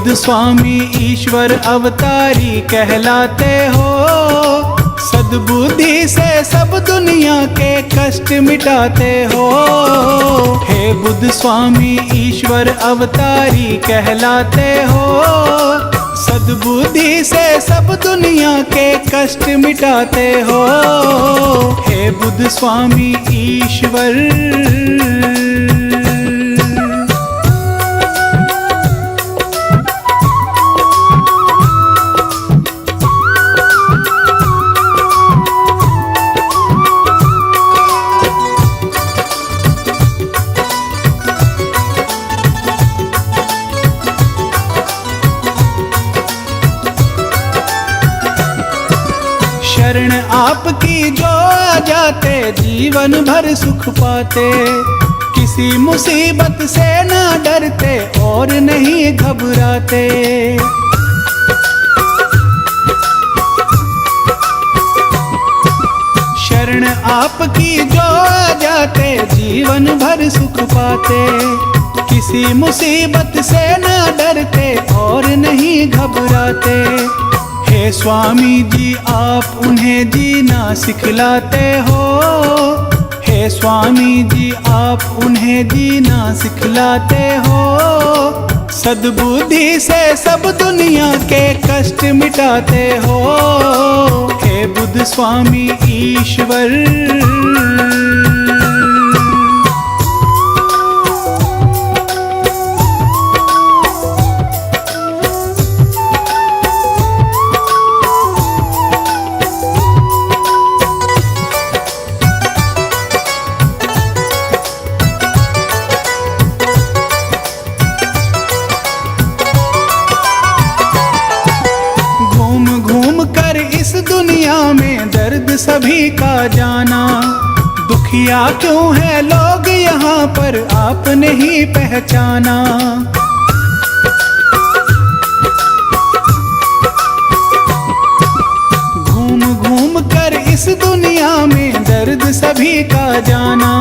बुद्ध स्वामी ईश्वर अवतारी कहलाते हो। सद्बुद्धि से सब दुनिया के कष्ट मिटाते हो। हे बुद्ध स्वामी ईश्वर अवतारी कहलाते हो। सद्बुद्धि से सब दुनिया के कष्ट मिटाते हो। हे बुद्ध स्वामी ईश्वर। शरण आपकी जो आ जाते जीवन भर सुख पाते। किसी मुसीबत से ना डरते और नहीं घबराते। शरण आपकी जो आ जाते जीवन भर सुख पाते। किसी मुसीबत से ना डरते और नहीं घबराते। हे स्वामी जी आप उन्हें जीना सिखलाते हो। हे स्वामी जी आप उन्हें जीना सिखलाते हो। सद्बुद्धि से सब दुनिया के कष्ट मिटाते हो। हे बुद्ध स्वामी ईश्वर। इस दुनिया में दर्द सभी का जाना। दुखिया क्यों है लोग यहाँ पर आपने ही पहचाना। घूम घूम कर इस दुनिया में दर्द सभी का जाना।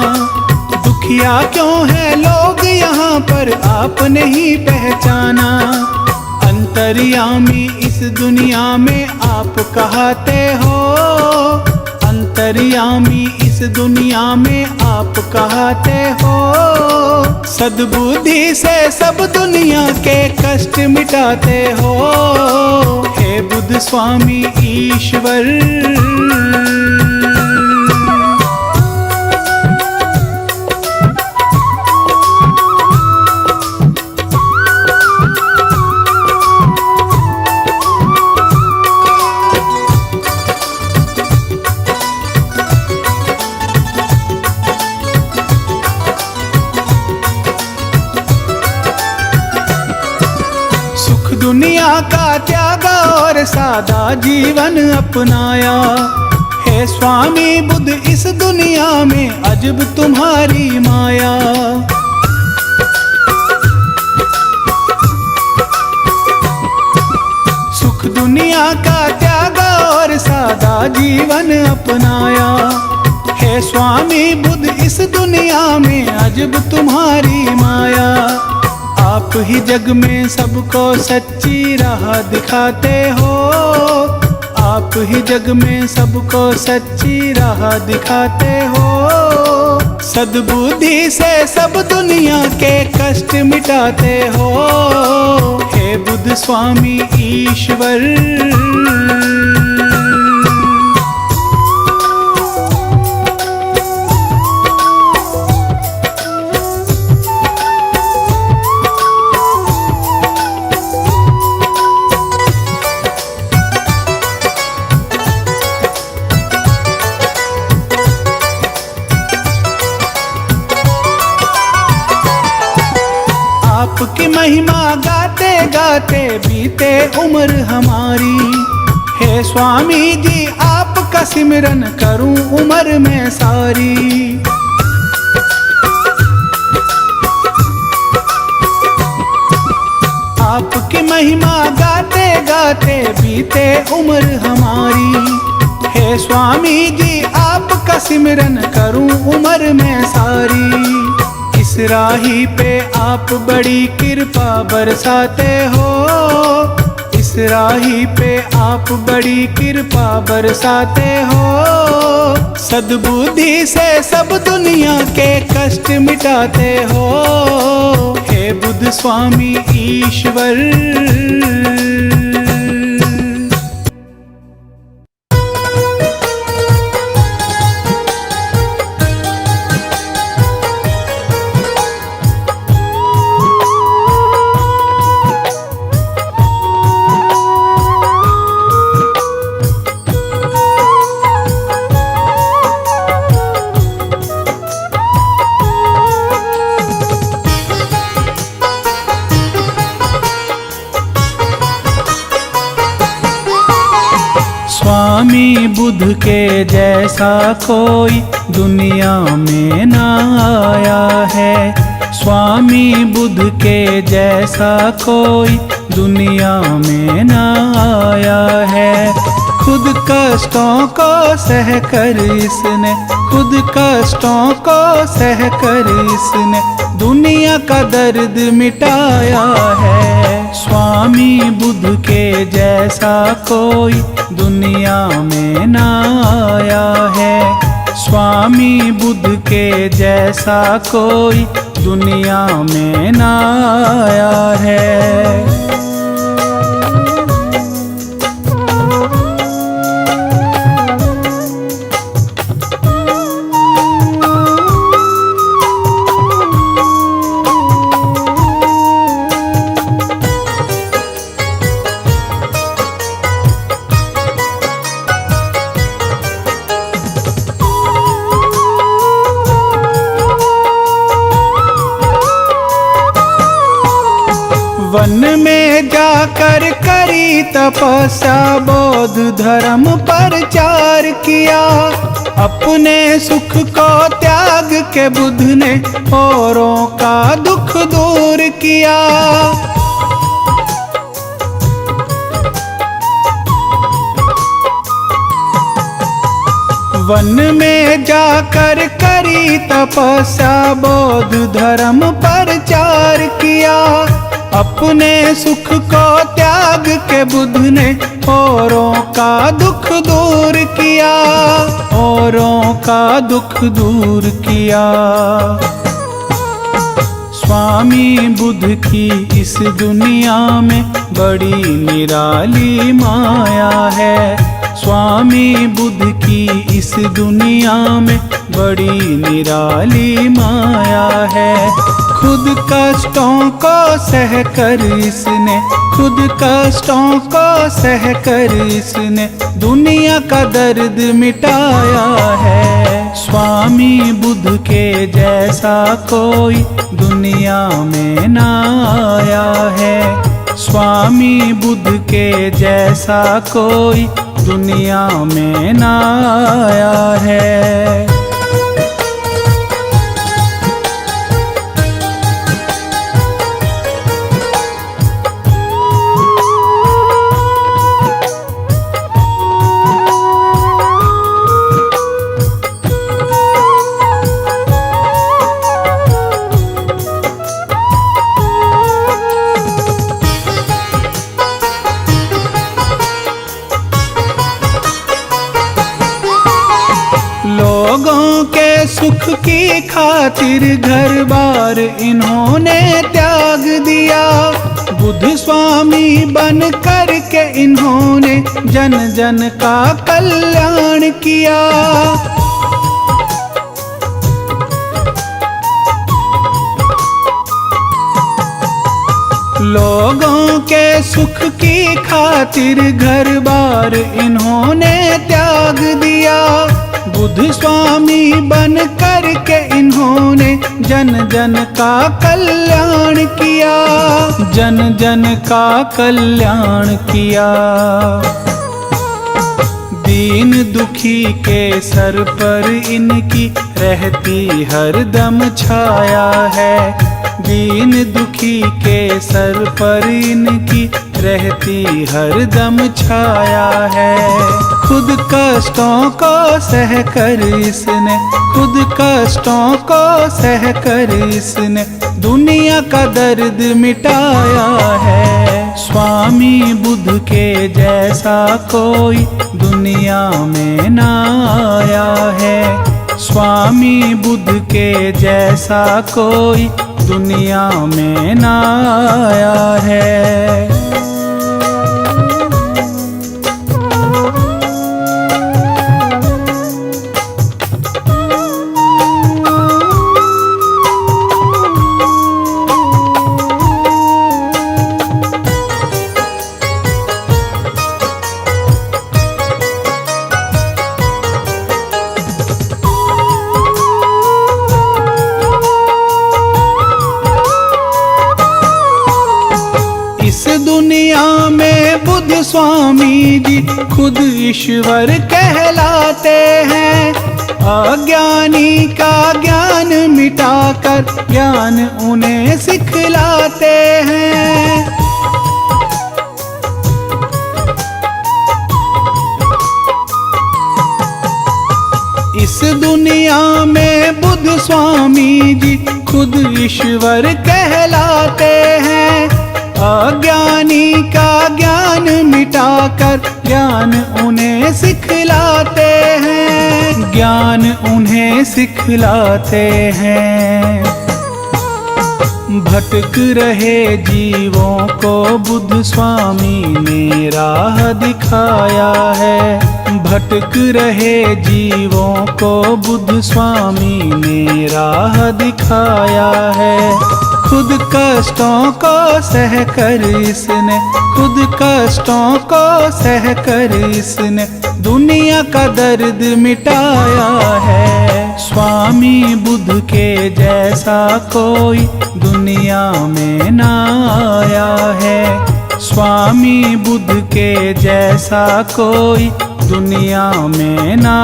दुखिया क्यों है लोग यहाँ पर आपने ही पहचाना। अंतर्यामी इस दुनिया में आप कहते हो। अंतर्यामी इस दुनिया में आप कहते हो। सद्बुद्धि से सब दुनिया के कष्ट मिटाते हो। हे बुद्ध स्वामी ईश्वर। दुनिया का त्यागा और सादा जीवन अपनाया। हे स्वामी बुद्ध इस दुनिया में अजब तुम्हारी माया। सुख दुनिया का त्यागा और सादा जीवन अपनाया। हे स्वामी बुद्ध इस दुनिया में अजब तुम्हारी माया। आप ही जग में सबको सच्ची राह दिखाते हो। आप ही जग में सबको सच्ची राह दिखाते हो। सद्बुद्धि से सब दुनिया के कष्ट मिटाते हो। हे बुद्ध स्वामी ईश्वर। आपकी महिमा गाते गाते बीते उम्र हमारी। हे स्वामी जी आपका सिमरन करूं उम्र में सारी। आपकी महिमा गाते गाते बीते उम्र हमारी। हे स्वामी जी आपका सिमरन करूं उम्र में सारी। इस इस राही पे आप बड़ी कृपा बरसाते हो, इस राही पे आप बड़ी कृपा बरसाते हो। सद्बुद्धि से सब दुनिया के कष्ट मिटाते हो, हे बुद्ध स्वामी ईश्वर। स्वामी बुद्ध के जैसा कोई दुनिया में ना आया है, स्वामी बुद्ध के जैसा कोई दुनिया में ना आया है। खुद कष्टों को सह कर इसने, खुद कष्टों को सह कर इसने दुनिया का दर्द मिटाया है। स्वामी बुद्ध के जैसा कोई दुनिया में ना आया है, स्वामी बुद्ध के जैसा कोई दुनिया में ना आया है। वन में जाकर करी तपस्या, बौद्ध धर्म प्रचार किया। अपने सुख को त्याग के बुद्ध ने औरों का दुख दूर किया। वन में जाकर करी तपस्या, बौद्ध धर्म प्रचार किया। अपने सुख को त्याग के बुद्ध ने औरों का दुख दूर किया, औरों का दुख दूर किया। स्वामी बुद्ध की इस दुनिया में बड़ी निराली माया है, स्वामी बुद्ध की इस दुनिया में बड़ी निराली माया है। खुद कष्टों को सह कर इसने, खुद कष्टों को सह कर इसने दुनिया का दर्द मिटाया है। स्वामी बुद्ध के जैसा कोई दुनिया में ना आया है, स्वामी बुद्ध के जैसा कोई दुनिया में ना आया है। लोगों के सुख की खातिर घर बार इन्होंने त्याग दिया। बुद्ध स्वामी बन कर के इन्होंने जन जन का कल्याण किया। लोगों के सुख की खातिर घर बार इन्होंने त्याग दिया। बुद्ध स्वामी बन कर के इन्होंने जन जन का कल्याण किया, जन जन का कल्याण किया। दीन दुखी के सर पर इनकी रहती हरदम छाया है, दीन दुखी के सर पर इनकी रहती हरदम छाया है। खुद कष्टों को सह कर इसने, खुद कष्टों को सह कर इसने दुनिया का दर्द मिटाया है। स्वामी बुद्ध के जैसा कोई दुनिया में ना आया है। स्वामी बुद्ध के जैसा कोई दुनिया में ना आया है। इस दुनिया में बुद्ध स्वामी जी खुद ईश्वर कहलाते हैं। अज्ञानी का ज्ञान मिटाकर ज्ञान उन्हें सिखलाते हैं। इस दुनिया में बुद्ध स्वामी जी खुद ईश्वर कहलाते हैं। अज्ञानी का ज्ञान मिटाकर ज्ञान उन्हें सिखलाते हैं। ज्ञान उन्हें सिखलाते हैं। भटक रहे जीवों को बुद्ध स्वामी ने राह दिखाया है। भटक रहे जीवों को बुद्ध स्वामी ने राह दिखाया है। खुद कष्टों को सह कर इसने, खुद कष्टों को सह कर इसने दुनिया का दर्द मिटाया है। स्वामी बुद्ध के जैसा कोई दुनिया में ना आया है। स्वामी बुद्ध के जैसा कोई दुनिया में ना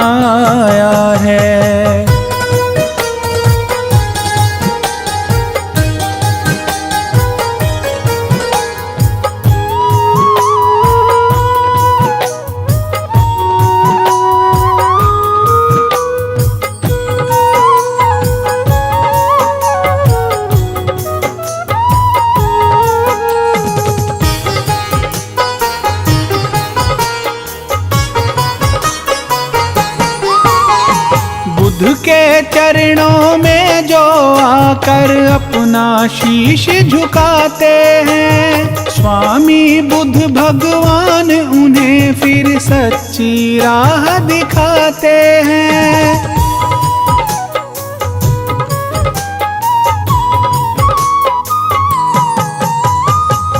आया है। बुद्ध के चरणों में जो आकर अपना शीश झुकाते हैं। स्वामी बुद्ध भगवान उन्हें फिर सच्ची राह दिखाते हैं।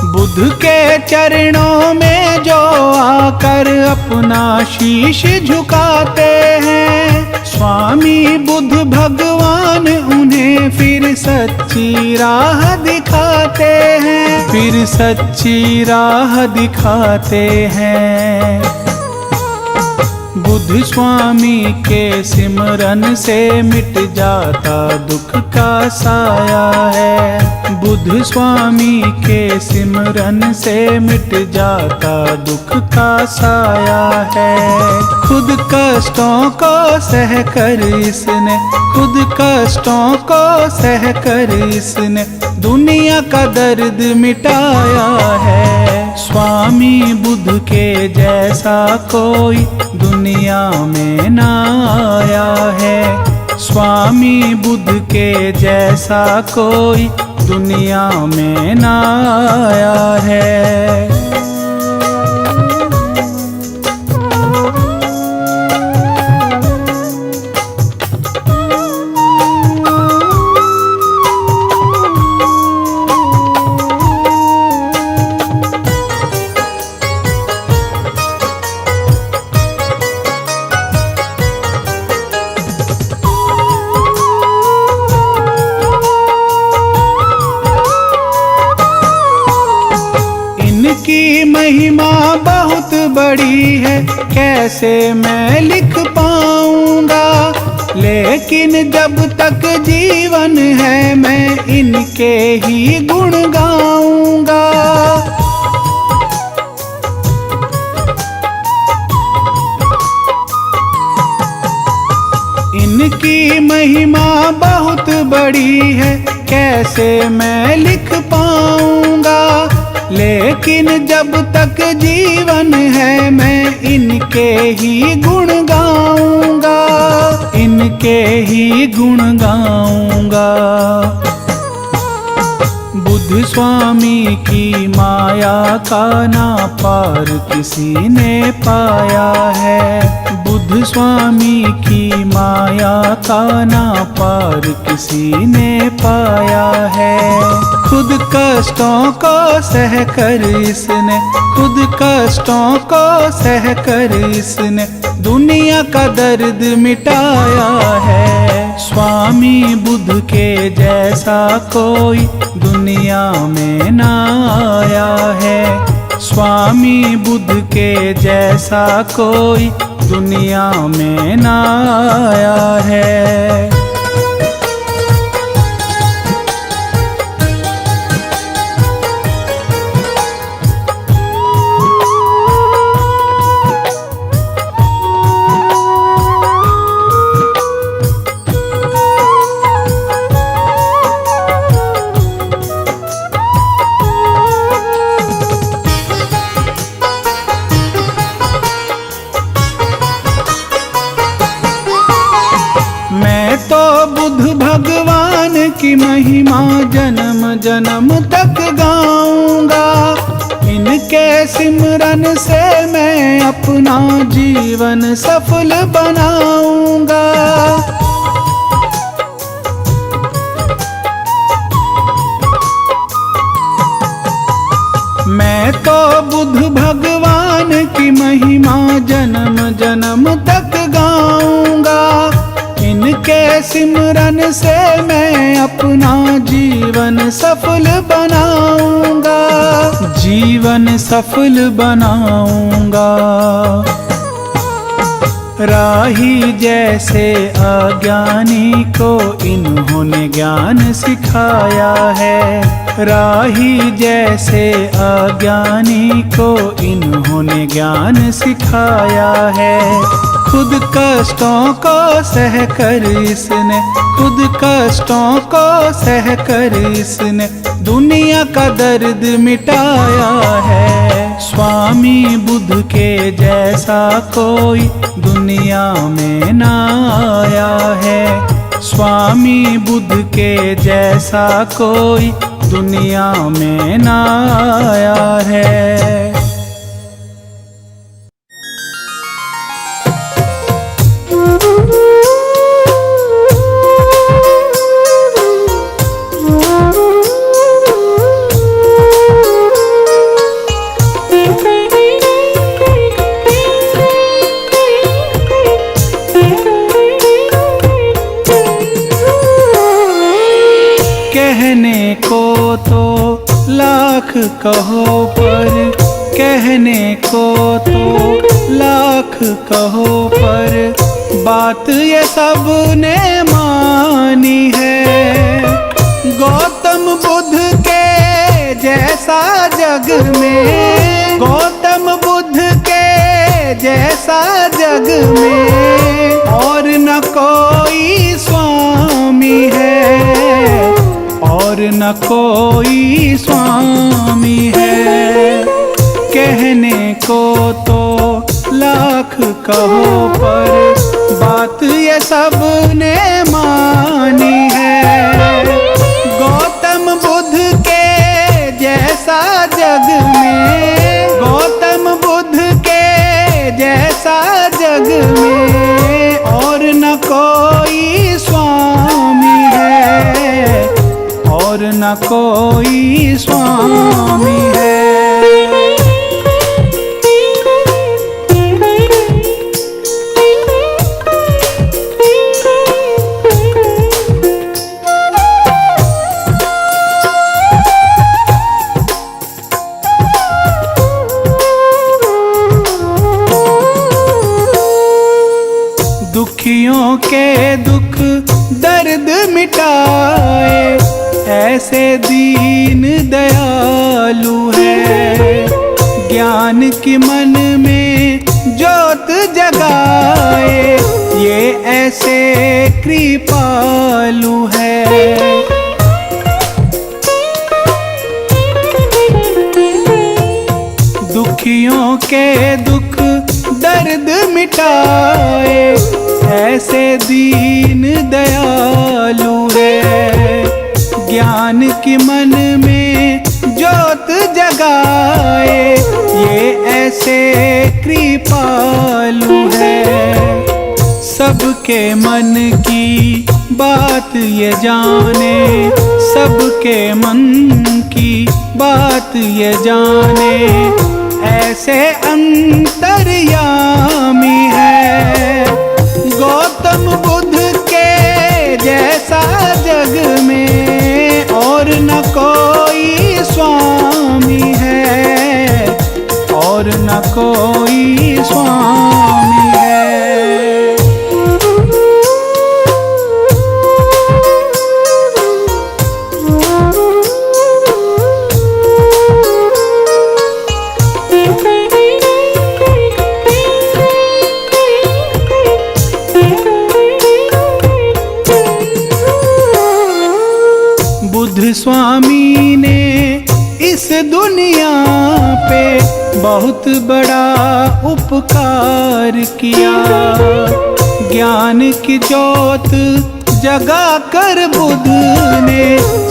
बुद्ध के चरणों में जो आकर अपना शीश झुकाते हैं। स्वामी बुद्ध भगवान उन्हें फिर सच्ची राह दिखाते हैं। फिर सच्ची राह दिखाते हैं। बुद्ध स्वामी के सिमरन से मिट जाता दुख का साया है। बुद्ध स्वामी के सिमरन से मिट जाता दुख का साया है। खुद कष्टों को सह कर इसने, खुद कष्टों को सह कर इसने दुनिया का दर्द मिटाया है। स्वामी बुद्ध के जैसा कोई दुनिया में ना आया है। स्वामी बुद्ध के जैसा कोई दुनिया में ना आया है। की महिमा बहुत बड़ी है, कैसे मैं लिख पाऊंगा। लेकिन जब तक जीवन है मैं इनके ही गुण गाऊंगा। इनकी महिमा बहुत बड़ी है, कैसे मैं लिख पाऊंगा। लेकिन जब तक जीवन है मैं इनके ही गुण गाऊंगा, इनके ही गुण गाऊंगा। बुद्ध स्वामी की माया का ना पार किसी ने पाया है। बुद्ध स्वामी की माया का ना पार किसी ने पाया है। खुद कष्टों को सह कर इसने, खुद कष्टों को सह कर इसने दुनिया का दर्द मिटाया है। स्वामी बुद्ध के जैसा कोई दुनिया में ना आया है। स्वामी बुद्ध के जैसा कोई दुनिया में ना आया है। भगवान की महिमा जन्म जन्म तक गाऊंगा। इनके सिमरन से मैं अपना जीवन सफल बनाऊंगा। मैं तो बुद्ध भगवान की महिमा जन्म जन्म तक गाऊंगा। इनके सिमरन से मैं अपना जीवन सफल बनाऊंगा, जीवन सफल बनाऊंगा। राही जैसे अज्ञानी को इन्होंने ज्ञान सिखाया है। राही जैसे अज्ञानी को इन्होंने ज्ञान सिखाया है। खुद कष्टों को सह कर इसने, खुद कष्टों को सह कर इसने दुनिया का दर्द मिटाया है। स्वामी बुद्ध के जैसा कोई दुनिया में ना आया है। स्वामी बुद्ध के जैसा कोई दुनिया में ना आया है। कहने को तो लाख कहो पर, कहने को तो लाख कहो पर बात ये सब ने मानी है। गौतम बुद्ध के जैसा जग में, गौतम बुद्ध के जैसा जग में और न कोई स्वामी है, और न कोई स्वामी है। कहने को तो लाख कहो पर बात ये सब ने मानी है। गौतम बुद्ध के जैसा जग में, गौतम बुद्ध के जैसा जग में और न कोई स्वामी है, और न कोई स्वामी है। दुखियों के दुख दर्द मिटाए ऐसे दीन दयालु है। ज्ञान की मन में ज्योत ज्योत जगाए, ये ऐसे कृपालु है। दुखियों के दुख दर्द मिटाए, ऐसे दीन दयालु है। ज्ञान की मन में ज्योत जगाए, ये ऐसे कृपालु है। सबके मन की बात ये जाने, सबके मन की बात ये जाने, ऐसे अंतर्यामी है। गौतम बुद्ध के जैसा जग में और न कोई स्वामी है, और न कोई स्वामी है। बुद्ध स्वामी ने इस दुनिया पे बहुत बड़ा उपकार किया। ज्ञान की ज्योत जगा कर बुद्ध ने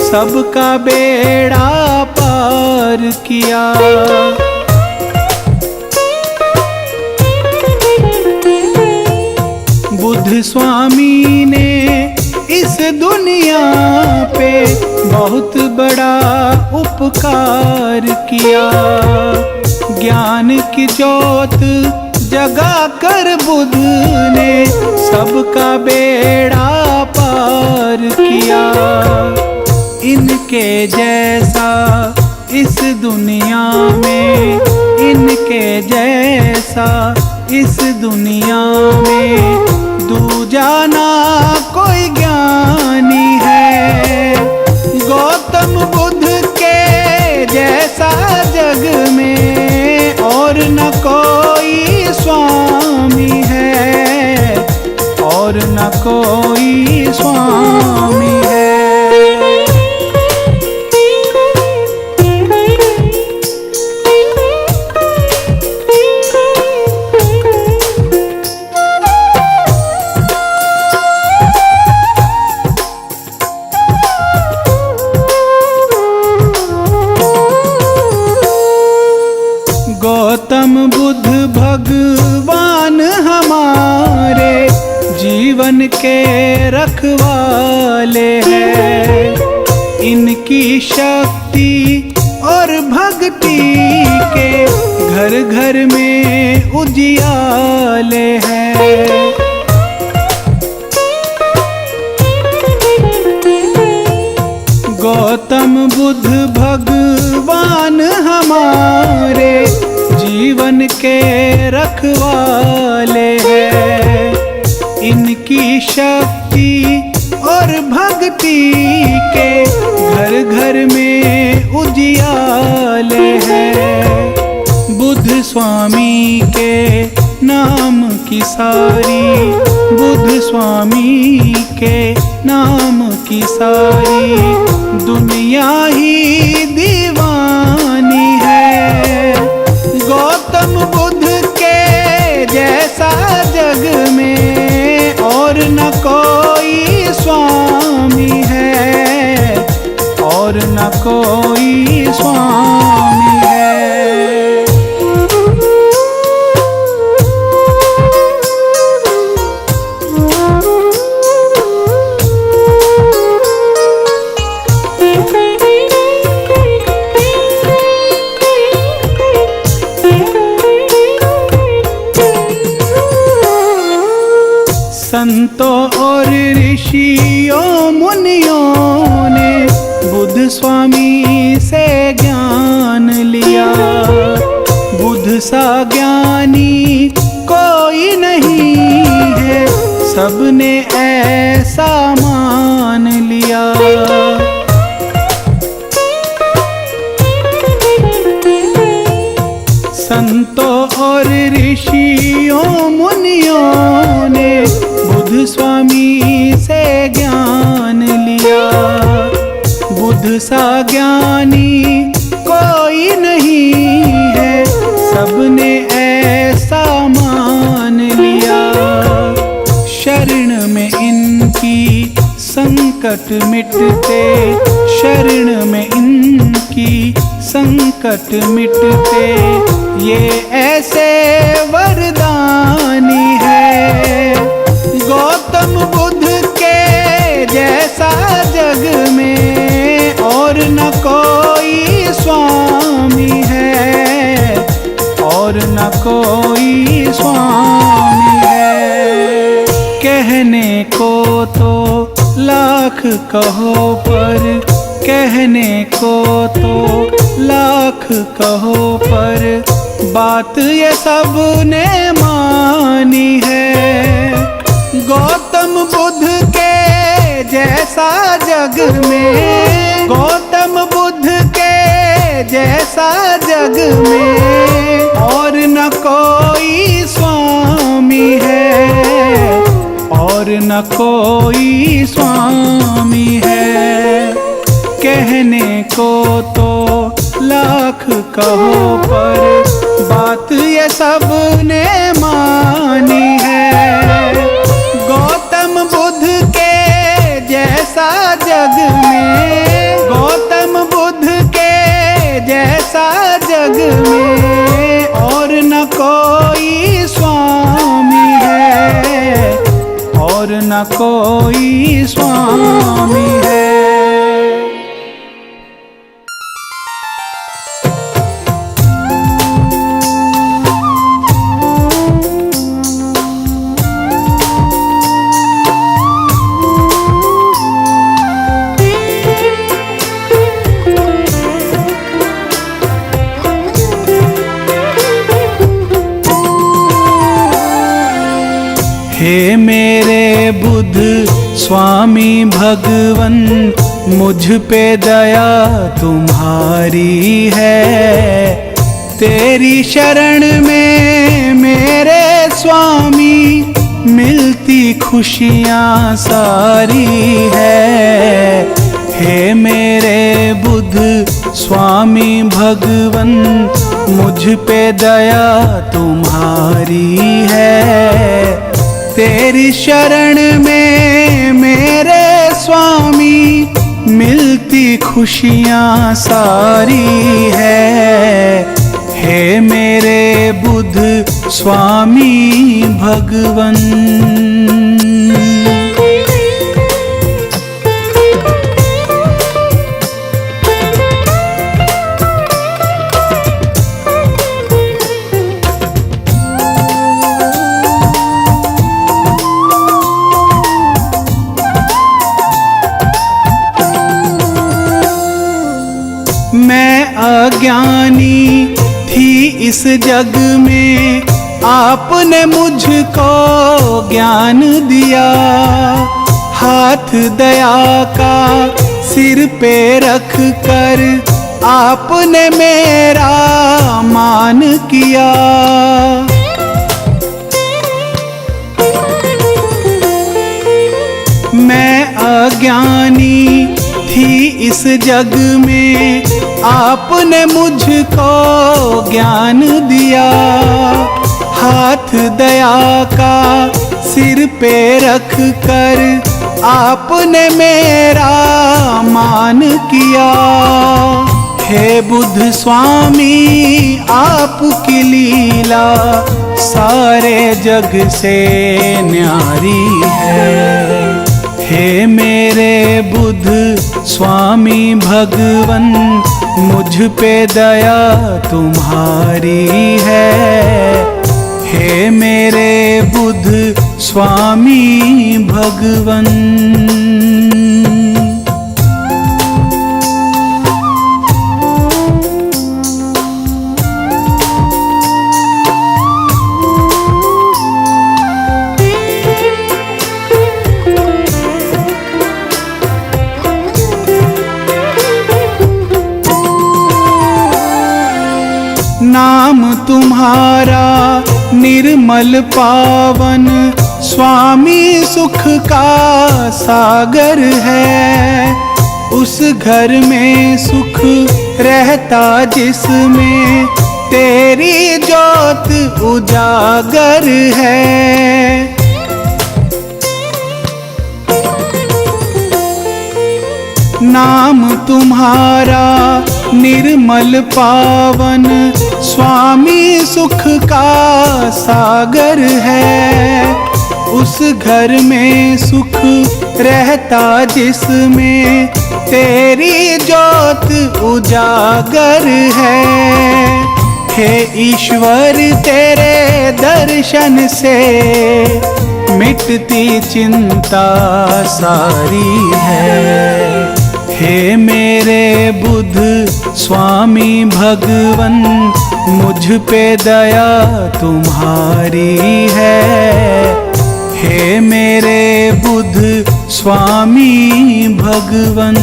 सबका बेड़ा पार किया। बुद्ध स्वामी ने इस दुनिया पे बहुत बड़ा उपकार किया। ज्ञान की ज्योत जगा कर बुद्ध ने सबका बेड़ा पार किया। इनके जैसा इस दुनिया में, इनके जैसा इस दुनिया में दूजा ना कोई ज्ञानी है। गौतम बुद्ध के जैसा जग में और न कोई स्वामी है, और न कोई स्वामी है। गौतम बुद्ध भगवान हमारे जीवन के रखवाले हैं। इनकी शक्ति और भक्ति के घर घर में उजियाले हैं। गौतम बुद्ध भगवान हमारे जीवन के रखवाले हैं। इनकी शक्ति और भक्ति के घर घर में उजियाले हैं। बुद्ध स्वामी के नाम की सारी, बुद्ध स्वामी के नाम की सारी दुनिया ही दीवानी है। गौतम बुद्ध के जैसा जग में और न कोई स्वामी है, और न कोई स्वामी है। संतों और ऋषियों मुनियों ने बुद्ध स्वामी से ज्ञान लिया। बुद्ध सा ज्ञानी कोई नहीं है, सबने ऐसा मान लिया। संतों और ऋषियों सा ज्ञानी कोई नहीं है, सबने ऐसा मान लिया। शरण में इनकी संकट मिटते, शरण में इनकी संकट मिटते, ये ऐसे वरदानी है। गौतम बुद्ध के जैसा जग में और न कोई स्वामी है, और न कोई स्वामी है। कहने को तो लाख कहो पर, कहने को तो लाख कहो पर, बात ये सब ने मानी है। गौतम बुद्ध के जैसा जग में, गौतम बुद्ध के जैसा जग में और न कोई स्वामी है, और न कोई स्वामी है। कहने को तो लाख कहो पर, बात ये सब ने मानी है। गौतम बुद्ध के जैसा जग में, गौतम बुद्ध के जैसा जग में और न कोई स्वामी है, और न कोई स्वामी है। हे मेरे बुद्ध स्वामी भगवन, मुझ पे दया तुम्हारी है। तेरी शरण में मेरे स्वामी मिलती खुशियाँ सारी है। हे मेरे बुद्ध स्वामी भगवन, मुझ पे दया तुम्हारी है। तेरी शरण में मेरे स्वामी मिलती खुशियाँ सारी है। हे मेरे बुद्ध स्वामी भगवन। मैं अज्ञानी थी इस जग में, आपने मुझको ज्ञान दिया। हाथ दया का सिर पे रख कर आपने मेरा मान किया। मैं अज्ञानी थी इस जग में, आपने मुझको ज्ञान दिया। हाथ दया का सिर पे रख कर आपने मेरा मान किया। हे बुद्ध स्वामी आपकी लीला सारे जग से न्यारी है। हे मेरे बुद्ध स्वामी भगवन, मुझ पे दया तुम्हारी है। हे मेरे बुद्ध स्वामी भगवन। नाम तुम्हारा निर्मल पावन, स्वामी सुख का सागर है। उस घर में सुख रहता जिसमें तेरी ज्योत उजागर है। नाम तुम्हारा निर्मल पावन स्वामी सुख का सागर है। उस घर में सुख रहता जिसमें तेरी ज्योत उजागर है। हे ईश्वर तेरे दर्शन से मिटती चिंता सारी है। हे मेरे बुद्ध स्वामी भगवन मुझ पे दया तुम्हारी है। हे मेरे बुद्ध स्वामी भगवन।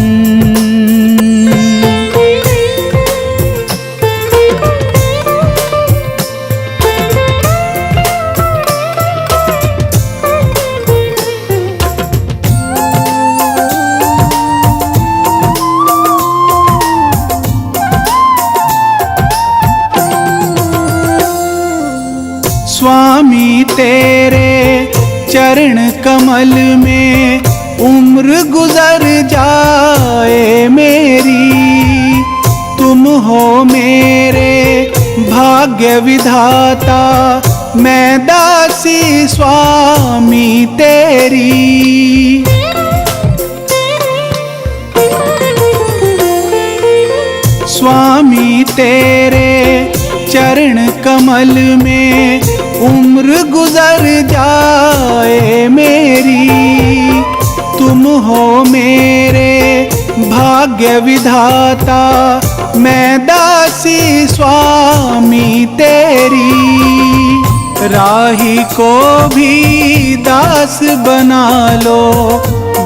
स्वामी तेरे चरण कमल में उम्र गुजर जाए मेरी। तुम हो मेरे भाग्य विधाता मैं दासी स्वामी तेरी। स्वामी तेरे चरण कमल में उम्र गुजर जाए मेरी। तुम हो मेरे भाग्य विधाता मैं दासी स्वामी तेरी। राही को भी दास बना लो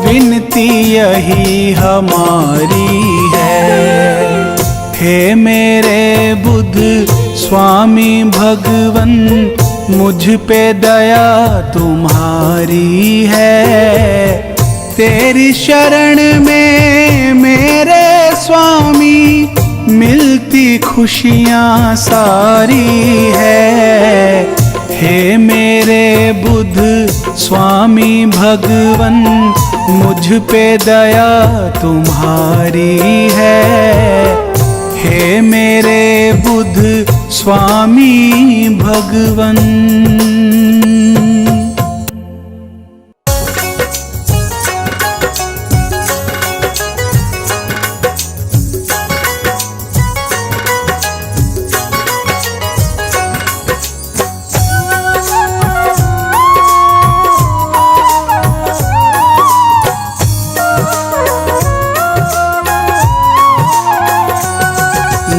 विनती यही हमारी है। हे मेरे बुद्ध स्वामी भगवन मुझ पे दया तुम्हारी है। तेरी शरण में मेरे स्वामी मिलती खुशियाँ सारी है। हे मेरे बुद्ध स्वामी भगवन मुझ पे दया तुम्हारी है। हे मेरे बुद्ध स्वामी भगवन।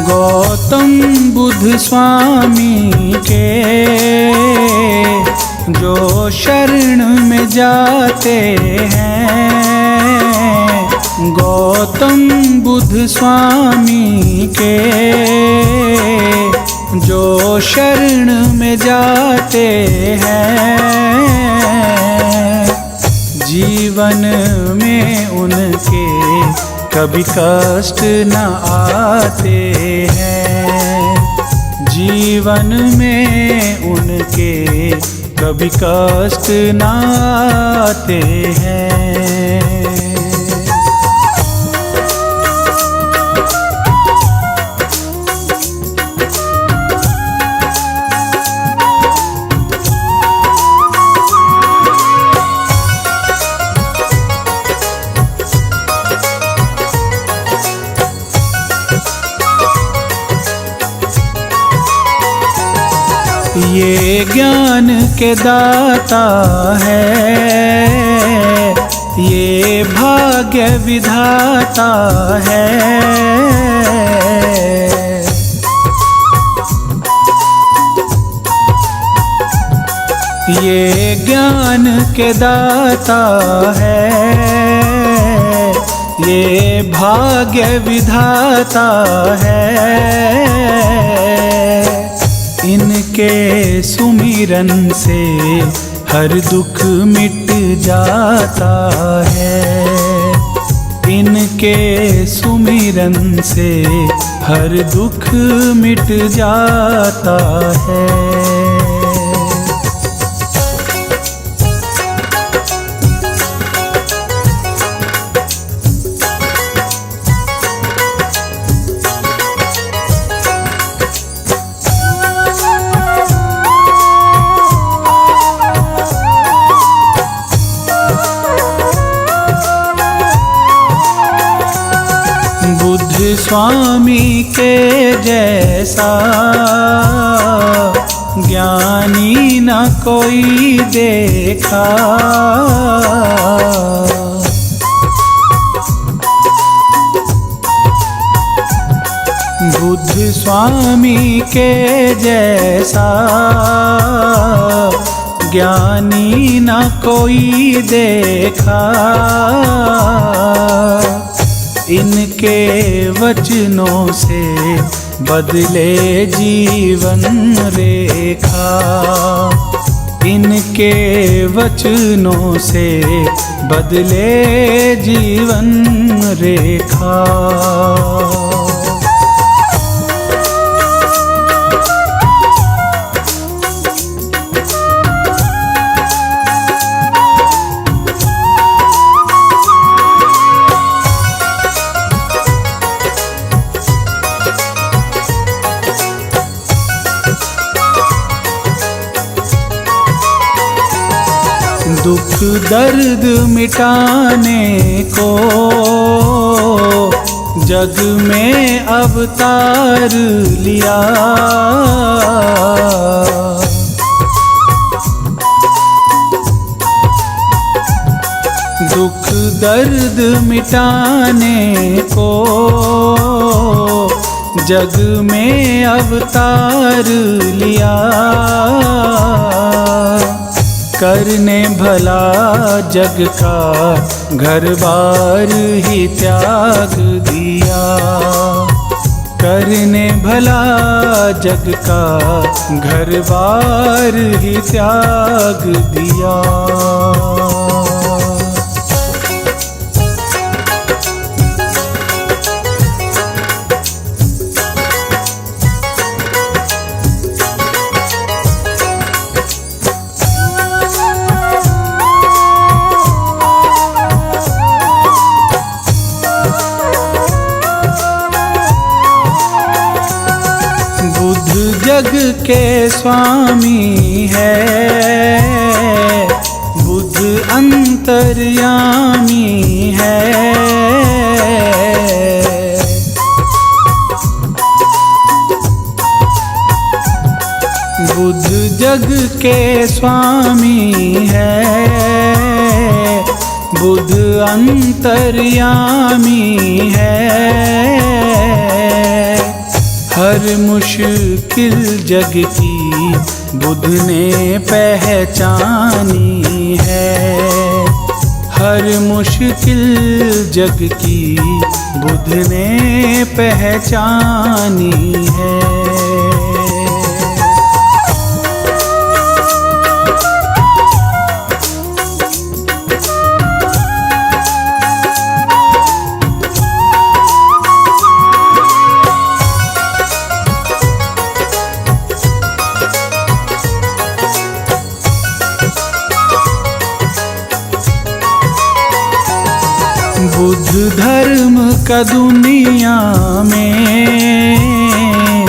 गौतम बुद्ध स्वामी के जो शरण में जाते हैं। गौतम बुद्ध स्वामी के जो शरण में जाते हैं। जीवन में उनके कभी कष्ट न आते हैं। जीवन में उनके कभी कष्ट न आते हैं। ये ज्ञान के दाता है, ये भाग्य विधाता है। ये ज्ञान के दाता है, ये भाग्य विधाता है। इनके सुमिरन से हर दुख मिट जाता है। इनके उनके सुमिरन से हर दुख मिट जाता है। बुद्ध स्वामी के जैसा ज्ञानी न कोई देखा। बुद्ध स्वामी के जैसा ज्ञानी न कोई देखा। इनके वचनों से बदले जीवन रेखा। इनके वचनों से बदले जीवन रेखा। दुख दर्द मिटाने को जग में अवतार लिया। दुख दर्द मिटाने को जग में अवतार लिया। करने भला जग का घर बार ही त्याग दिया। करने भला जग का घर बार ही त्याग दिया। जग के स्वामी है, बुद्ध अंतर्यामी है। बुद्ध जग के स्वामी है, बुद्ध अंतर्यामी है। हर मुश्किल जग की बुद्ध ने पहचानी है। हर मुश्किल जग की बुद्ध ने पहचानी है। बुद्ध धर्म का दुनिया में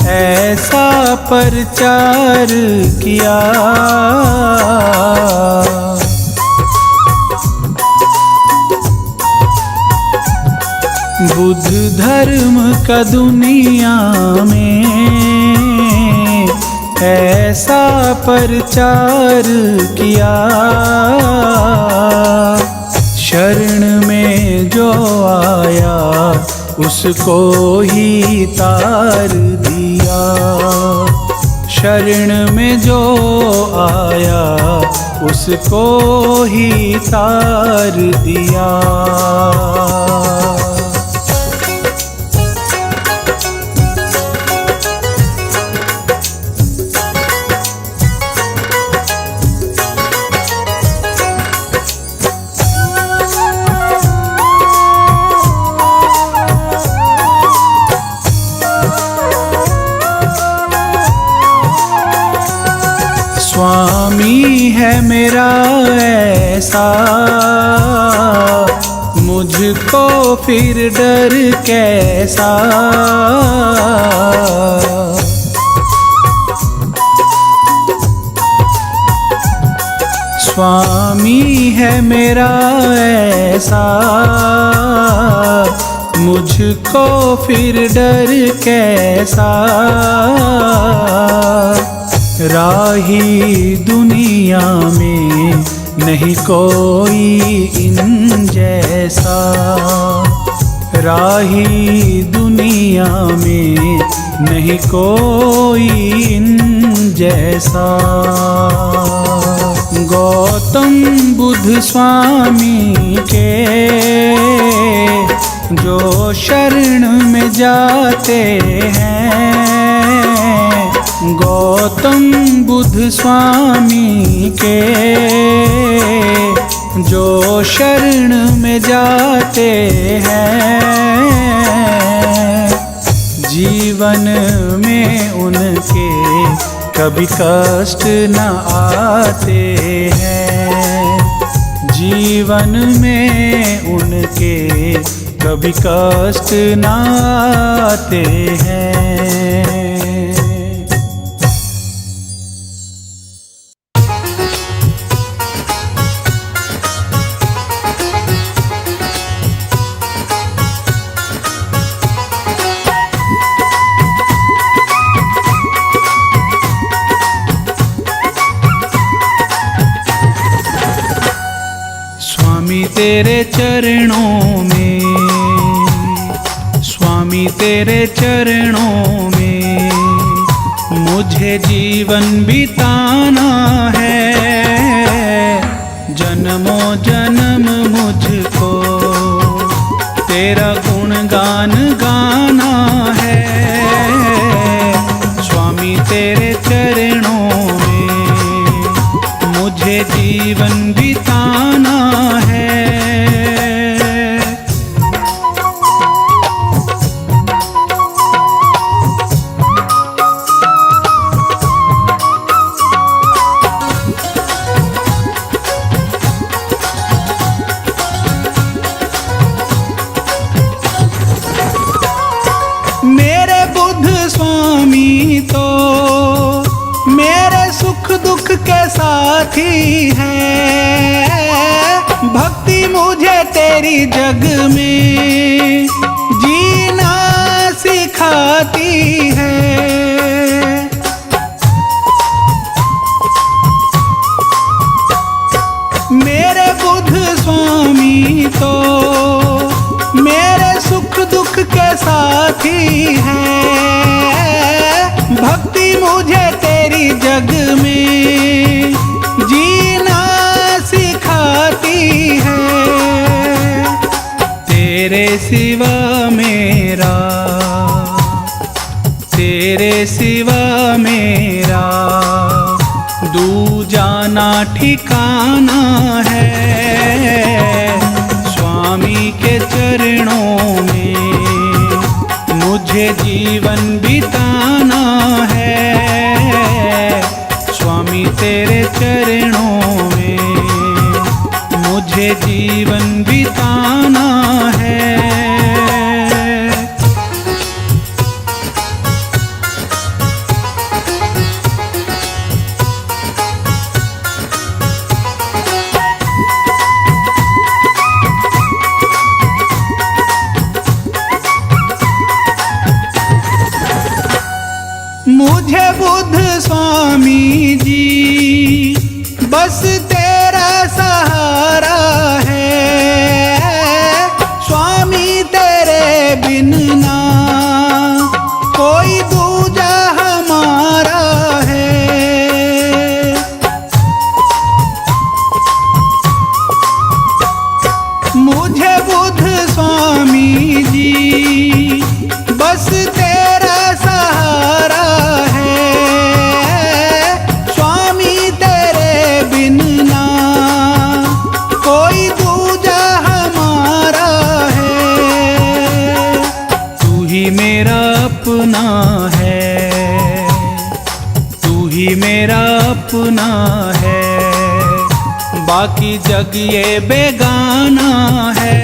ऐसा प्रचार किया। बुद्ध धर्म का दुनिया में ऐसा प्रचार किया। शरण में जो आया उसको ही तार दिया। शरण में जो आया उसको ही तार दिया। स्वामी है मेरा ऐसा, मुझको फिर डर कैसा। स्वामी है मेरा ऐसा, मुझको फिर डर कैसा। राही दुनिया में नहीं कोई इन जैसा, राही दुनिया में नहीं कोई इन जैसा। गौतम बुद्ध स्वामी के जो शरण में जाते हैं, गौतम बुद्ध स्वामी के जो शरण में जाते हैं, जीवन में उनके कभी कष्ट न आते हैं, जीवन में उनके कभी कष्ट न आते हैं। तेरे चरणों में, स्वामी तेरे चरणों में मुझे जीवन बिताना है। जन्मों जन्म मुझको तेरा गुणगान गाना है। स्वामी तेरे चरणों में मुझे जीवन बिताना है। के साथी है, भक्ति मुझे तेरी जग में जीना सिखाती है। मेरे बुद्ध स्वामी तो मेरे सुख दुख के साथी है, भक्ति मुझे तेरी जग में जीना सिखाती है। तेरे सिवा मेरा, तेरे सिवा मेरा दूजा ना ठिकाना है। स्वामी के चरणों में मुझे जीवन बिताना है। स्वामी तेरे चरणों में मुझे जीवन बिताना है। मुझे बुद्ध स्वामी जी बस तेरा सहारा है। स्वामी तेरे बिन ना कोई दूजा हमारा है। मुझे बुद्ध स्वामी जी बस तेरा सहारा है। स्वामी तेरे बिन ना कोई दूजा हमारा है। तू ही मेरा अपना है, तू ही मेरा अपना है। बाकी जग ये बेगाना है,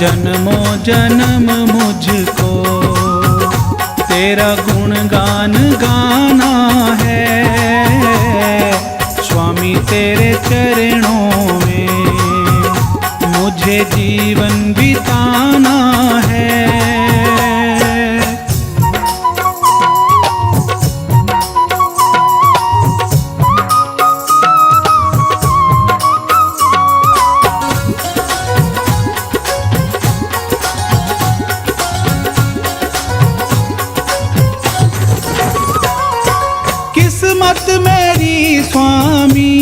जन्मों जन्म मुझको तेरा गुणगान गाना है। स्वामी तेरे चरणों में मुझे जीवन बिताना है। किस्मत मेरी स्वामी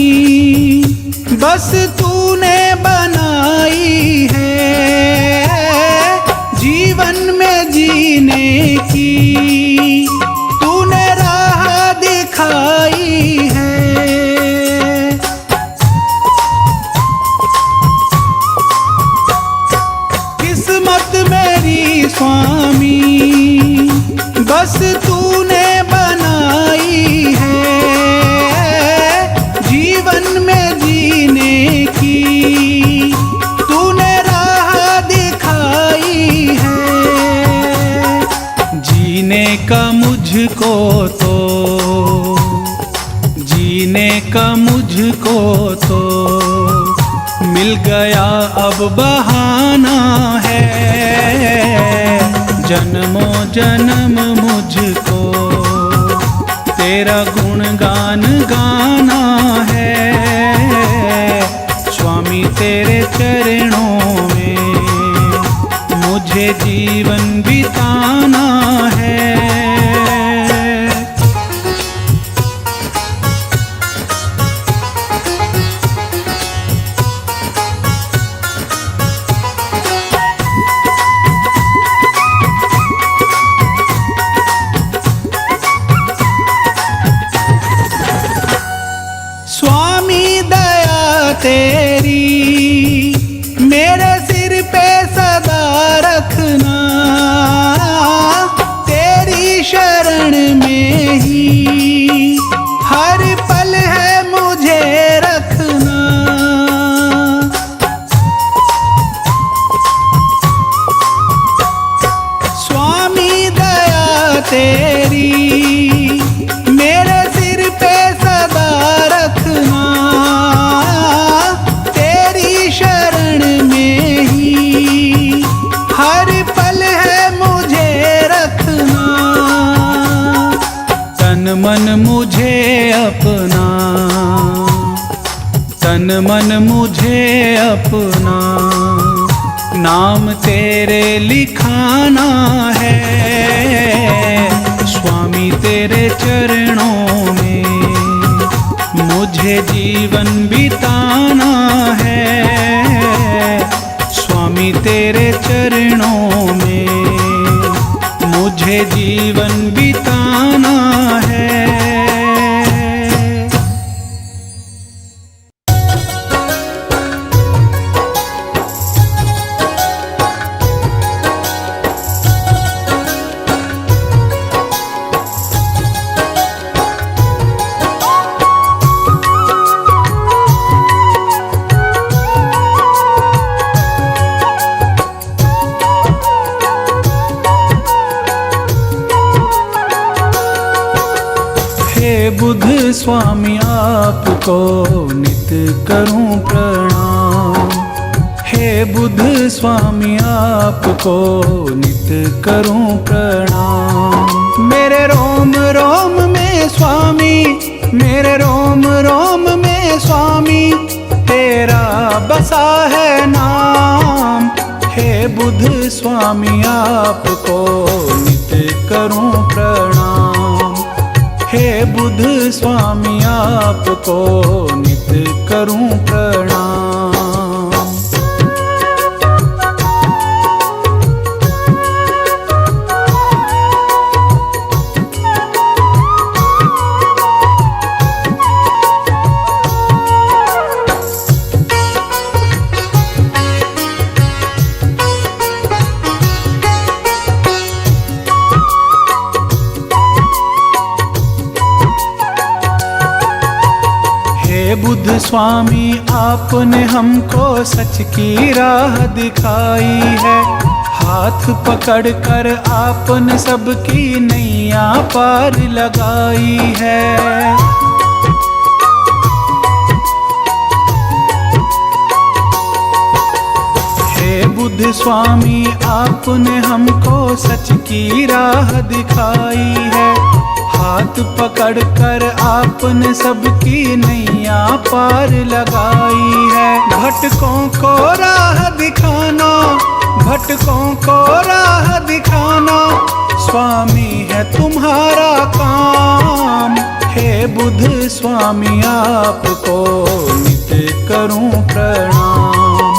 बस तूने बनाई है, जीवन में जीने की तूने राह दिखाई है। किस्मत मेरी स्वामी बस तूने बनाई है, जीवन में जीने की तूने राह दिखाई है। जीने का मुझको तो, जीने का मुझको तो मिल गया अब बहाना है, जन्मों जन्म मुझको तेरा गुणगान गाना है। स्वामी तेरे चरणों में मुझे जीवन बिताना है। स्वामी दया तेरी मेरे सिर पे सदा रखना, तेरी शरण में ही हर पल है मुझे रखना। स्वामी दया तेरी मेरे सिर पे सदा रखना, तेरी शरण में ही हर पल है मुझे रखना। तन मन मुझे अपना, तन मन मुझे अपना नाम तेरे लिखाना है। स्वामी तेरे चरणों में मुझे जीवन बिताना है। स्वामी तेरे चरणों में मुझे जीवन बिताना है। बुध स्वामी आपको नित करूं प्रणाम, हे बुध स्वामी आपको नित करूं प्रणाम। मेरे रोम रोम में स्वामी, मेरे रोम रोम में स्वामी तेरा बसा है नाम। हे बुध स्वामी आपको नित करूं प्रणाम, हे बुध स्वामी आपको नित करूं प्रणाम। बुध बुद्ध स्वामी आपने हमको सच की राह दिखाई है। हाथ पकड़ कर आपने सबकी नैया पार लगाई है। हे बुद्ध स्वामी आपने हमको सच की राह दिखाई है। हाथ पकड़ कर आपने सबकी नैया पार लगाई है। भटकों को राह दिखाना, भटकों को राह दिखाना स्वामी है तुम्हारा काम। हे बुद्ध स्वामी आपको नित करूं प्रणाम।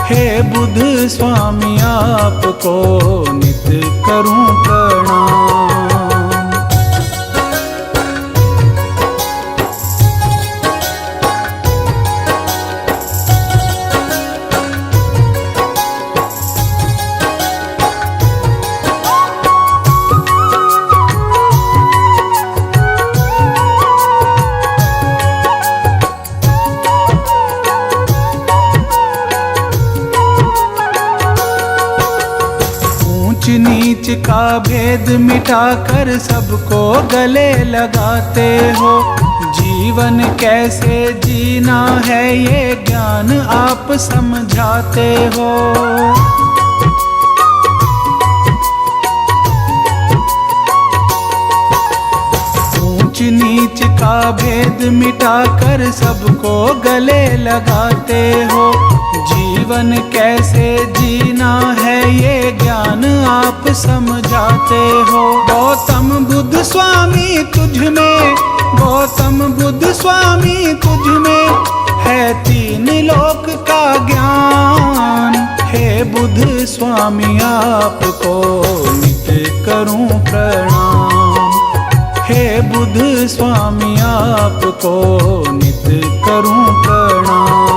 हे बुद्ध स्वामी आपको नित करूं प्रणाम। नीच का भेद मिटाकर सबको गले लगाते हो। जीवन कैसे जीना है ये ज्ञान आप समझाते हो। ऊंच नीच का भेद मिटाकर सबको गले लगाते हो। जीवन कैसे जीना है ये ज्ञान आप समझाते हो। गौतम बुद्ध स्वामी तुझ में, गौतम बुद्ध स्वामी तुझ में है तीन लोक का ज्ञान। हे बुद्ध स्वामी आपको नित करूं प्रणाम। हे बुद्ध स्वामी आपको नित करूं प्रणाम।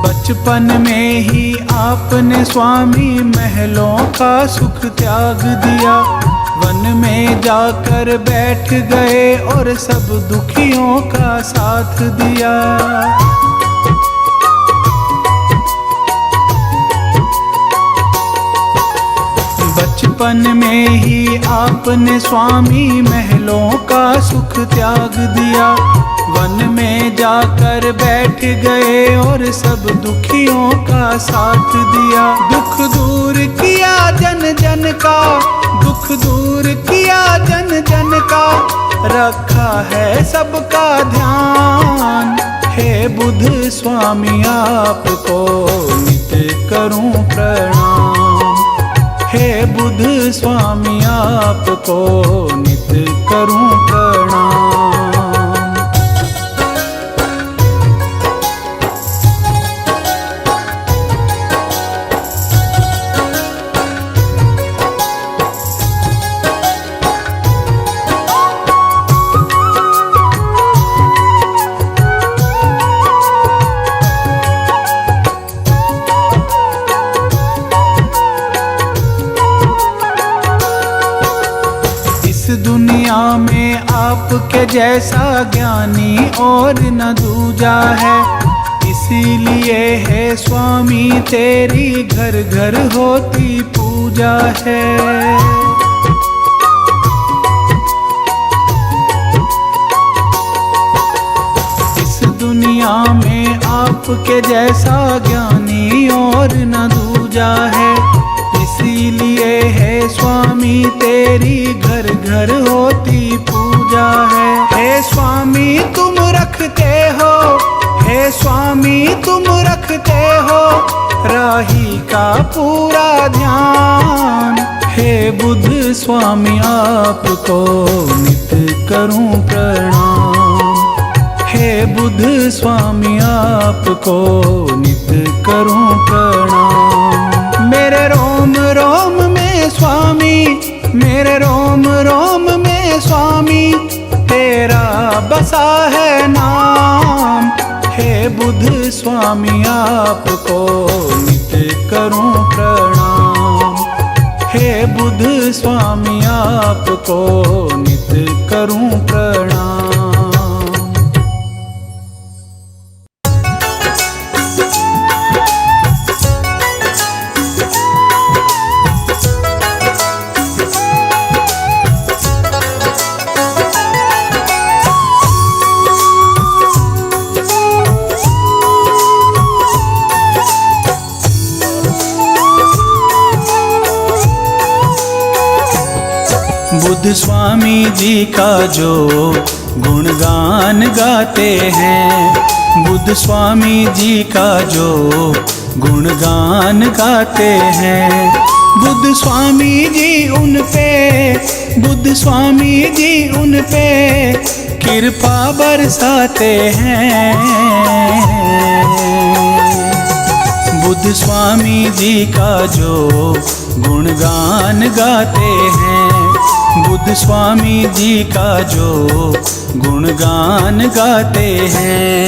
बचपन में ही आपने स्वामी महलों का सुख त्याग दिया। वन में जाकर बैठ गए और सब दुखियों का साथ दिया। बचपन में ही आपने स्वामी महलों का सुख त्याग दिया। वन में जाकर बैठ गए और सब दुखियों का साथ दिया। दुख दूर किया जन जन का, दुख दूर किया जन जन का, रखा है सबका ध्यान। हे बुद्ध स्वामी आपको नित करूं प्रणाम। हे बुद्ध स्वामी आपको नित करूं प्रणाम। दुनिया में आपके जैसा ज्ञानी और न दूजा है। इसीलिए है स्वामी तेरी घर घर होती पूजा है। इस दुनिया में आपके जैसा ज्ञानी और न दूजा है। इसीलिए है स्वामी तेरी घर घर होती पूजा है। हे स्वामी तुम रखते हो, हे स्वामी तुम रखते हो राही का पूरा ध्यान। हे बुद्ध स्वामी आपको नित करूं प्रणाम। हे बुद्ध स्वामी आपको नित करूं प्रणाम। मेरे रोम रोम में स्वामी, मेरे रोम रोम में स्वामी, तेरा बसा है नाम। हे बुद्ध स्वामी आपको नित करूं प्रणाम। हे बुद्ध स्वामी आपको नित करूं प्रणाम। बुद्ध स्वामी जी का जो गुणगान गाते हैं, बुद्ध स्वामी जी का जो गुणगान गाते हैं, बुद्ध स्वामी जी उन पे, बुद्ध स्वामी जी उन पे कृपा बरसाते हैं। बुद्ध स्वामी जी का जो गुणगान गाते हैं, बुद्ध स्वामी जी का जो गुणगान गाते हैं।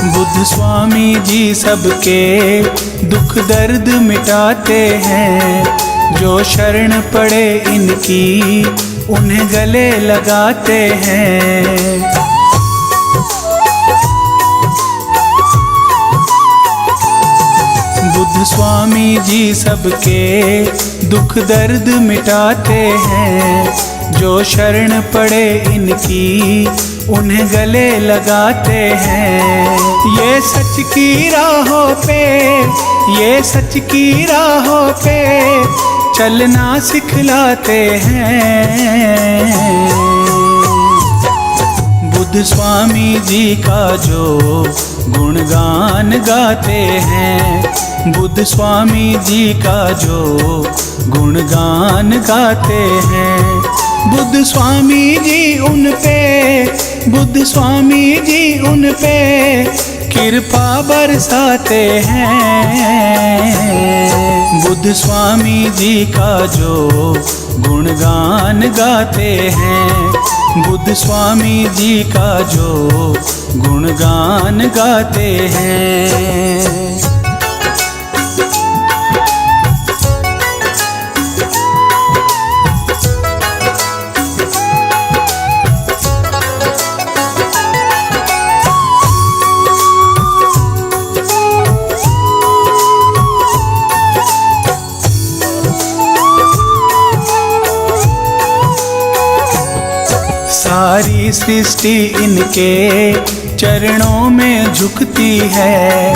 बुद्ध स्वामी जी सबके दुख दर्द मिटाते हैं, जो शरण पड़े इनकी उन्हें गले लगाते हैं। बुद्ध स्वामी जी सबके दुख दर्द मिटाते हैं, जो शरण पड़े इनकी उन्हें गले लगाते हैं। ये सच की राहों पे, ये सच की राहों पे चलना सिखलाते हैं। बुद्ध स्वामी जी का जो गुणगान गाते हैं, बुद्ध स्वामी जी का जो गुणगान गाते हैं, बुद्ध स्वामी जी उन पे, बुद्ध स्वामी जी उन पे कृपा बरसाते हैं। बुद्ध स्वामी जी का जो गुणगान गाते हैं, बुद्ध स्वामी जी का जो गुणगान गाते हैं। सारी सृष्टि इनके चरणों में झुकती है,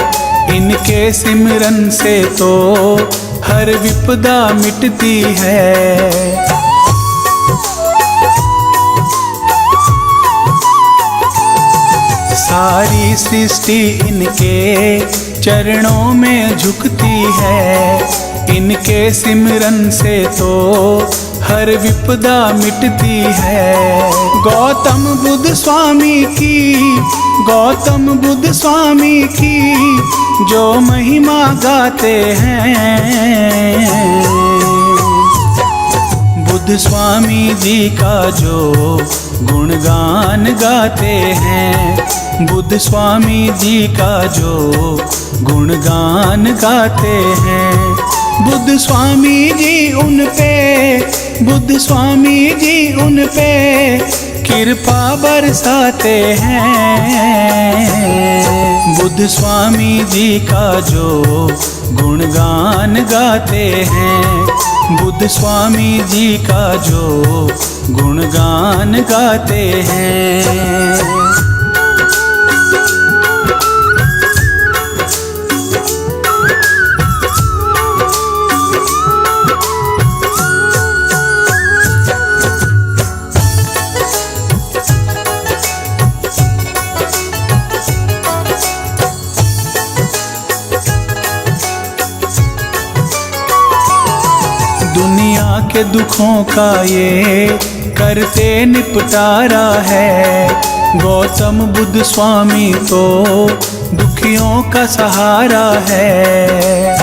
इनके सिमरन से तो हर विपदा मिटती है। सारी सृष्टि इनके चरणों में झुकती है, इनके सिमरन से तो हर विपदा मिटती है। गौतम बुद्ध स्वामी की, गौतम बुद्ध स्वामी की जो महिमा गाते हैं, बुद्ध स्वामी जी का जो गुणगान गाते हैं, बुद्ध स्वामी जी का जो गुणगान गाते हैं, बुद्ध स्वामी जी उन पे, बुद्ध स्वामी जी उन पे कृपा बरसाते हैं। बुद्ध स्वामी जी का जो गुणगान गाते हैं, बुद्ध स्वामी जी का जो गुणगान गाते हैं। के दुखों का ये करते निपटारा है। गौतम बुद्ध स्वामी तो दुखियों का सहारा है।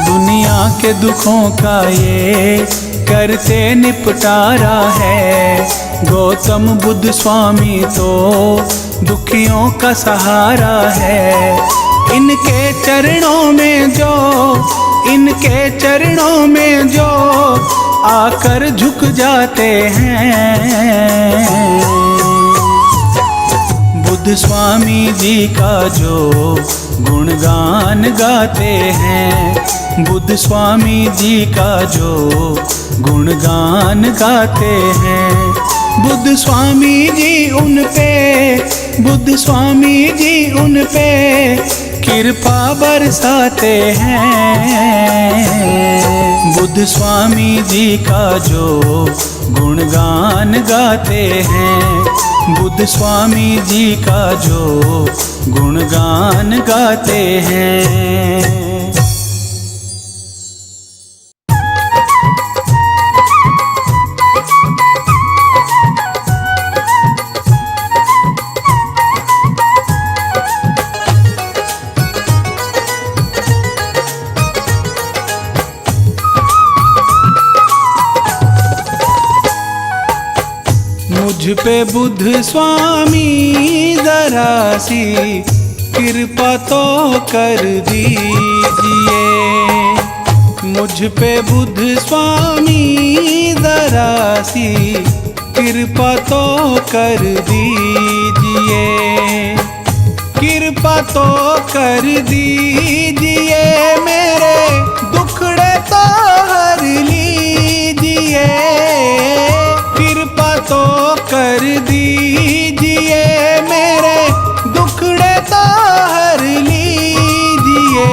दुनिया के दुखों का ये करते निपटारा है। गौतम बुद्ध स्वामी तो दुखियों का सहारा है। इनके चरणों में जो, इनके चरणों में जो आकर झुक जाते हैं, बुद्ध स्वामी जी का जो गुणगान गाते हैं, बुद्ध स्वामी जी का जो गुणगान गाते हैं। बुद्ध स्वामी जी उन पे, बुद्ध स्वामी जी उन पे कृपा बरसाते हैं। बुद्ध स्वामी जी का जो गुणगान गाते हैं, बुद्ध स्वामी जी का जो गुणगान गाते हैं। मुझ पे बुद्ध स्वामी जरा सी कृपा तो कर दीजिए। मुझ पे बुद्ध स्वामी जरा सी कृपा तो कर दीजिए। कृपा तो कर दीजिए, मेरे दुखड़े तो हर लीजिए। कृपा तो कर दीजिए, मेरे दुखड़े तो हर लीजिए।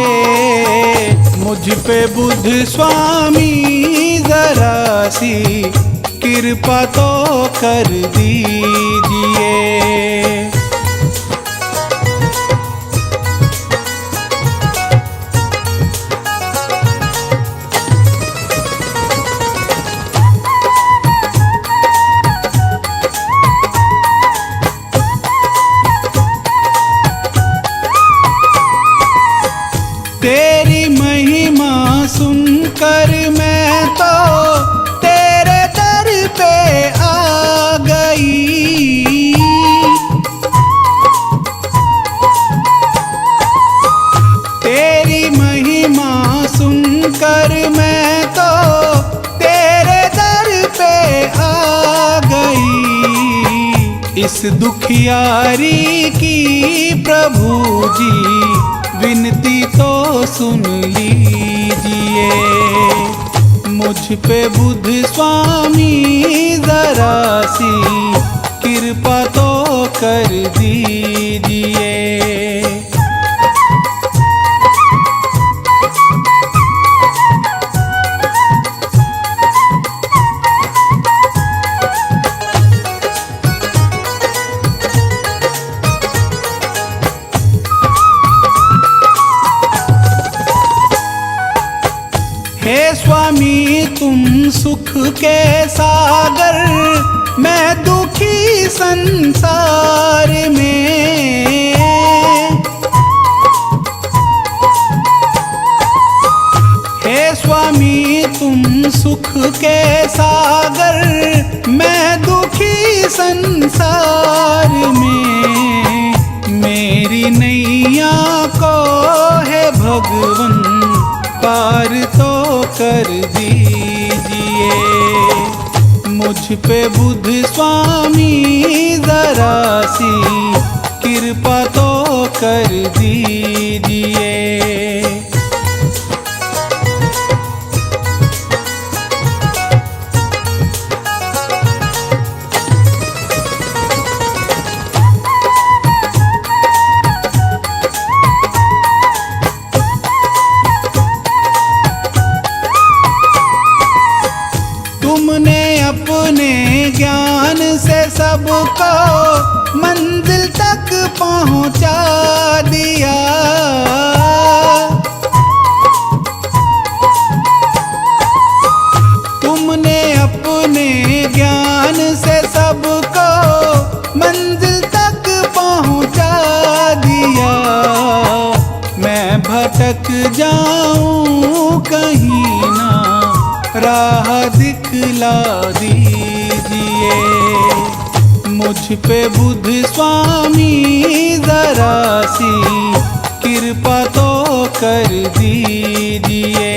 मुझ पे बुद्ध स्वामी जरा सी कृपा तो कर दीजिए। तेरी महिमा सुनकर मैं तो तेरे दर पे आ गई। तेरी महिमा सुनकर मैं तो तेरे दर पे आ गई। इस दुखियारी की प्रभु जी विनती तो सुन लीजिए। मुझ पे बुद्ध स्वामी जरा सी कृपा तो कर दीजिए। हे स्वामी तुम सुख के सागर, मैं दुखी संसार में। हे स्वामी तुम सुख के सागर, मैं दुखी संसार में। मेरी नैया को है भगवन पार तो कर दीजिए। मुझ पे बुद्ध स्वामी जरा सी कृपा तो कर दीजिए। तुमने अपने ज्ञान से सबको मंजिल तक पहुंचा दिया। तुमने अपने ज्ञान से सबको मंजिल तक पहुंचा दिया। मैं भटक जाऊं कहीं ना, राह दिखला दीजिए। मुझ पे बुद्ध स्वामी जरा सी कृपा तो कर दीजिए।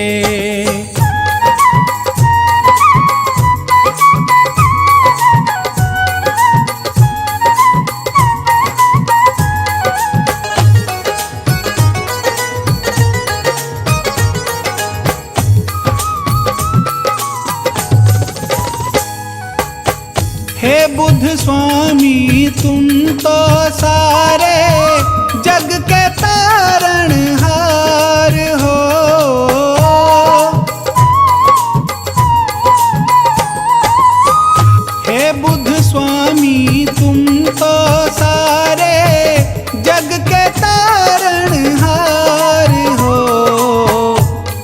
हे बुद्ध स्वामी तुम तो सारे जग के तारणहार हो। हे बुद्ध स्वामी तुम तो सारे जग के तारणहार हो।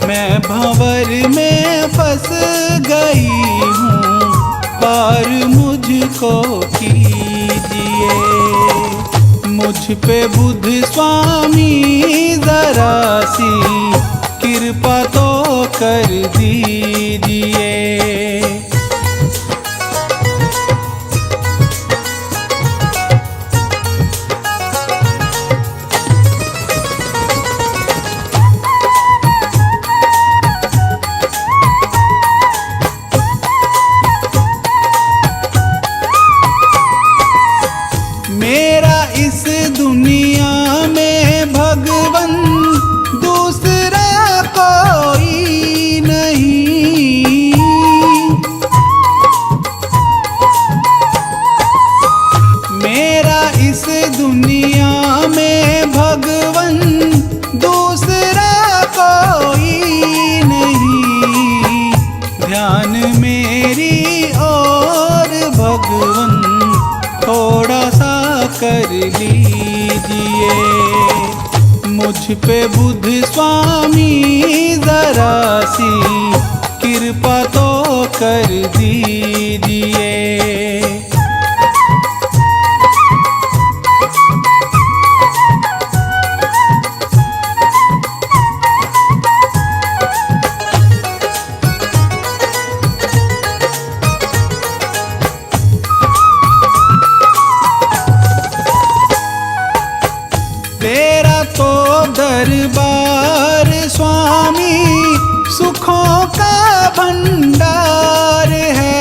मैं भंवर में फंस गई हूँ, पार मुझको कीजिए। मुझ पे बुद्ध स्वामी जरा सी कृपा तो कर दीजिए। मेरा इस दुनिया में भगवन दूसरा कोई नहीं। मेरा इस दुनिया में भगवन दूसरा कोई नहीं। ध्यान मेरी और भगवन थोड़ा सा कर लीजिए। मुझ पे बुद्ध स्वामी जरा सी कृपा तो कर दीजिए। तेरा तो दरबार स्वामी सुखों का भंडार है।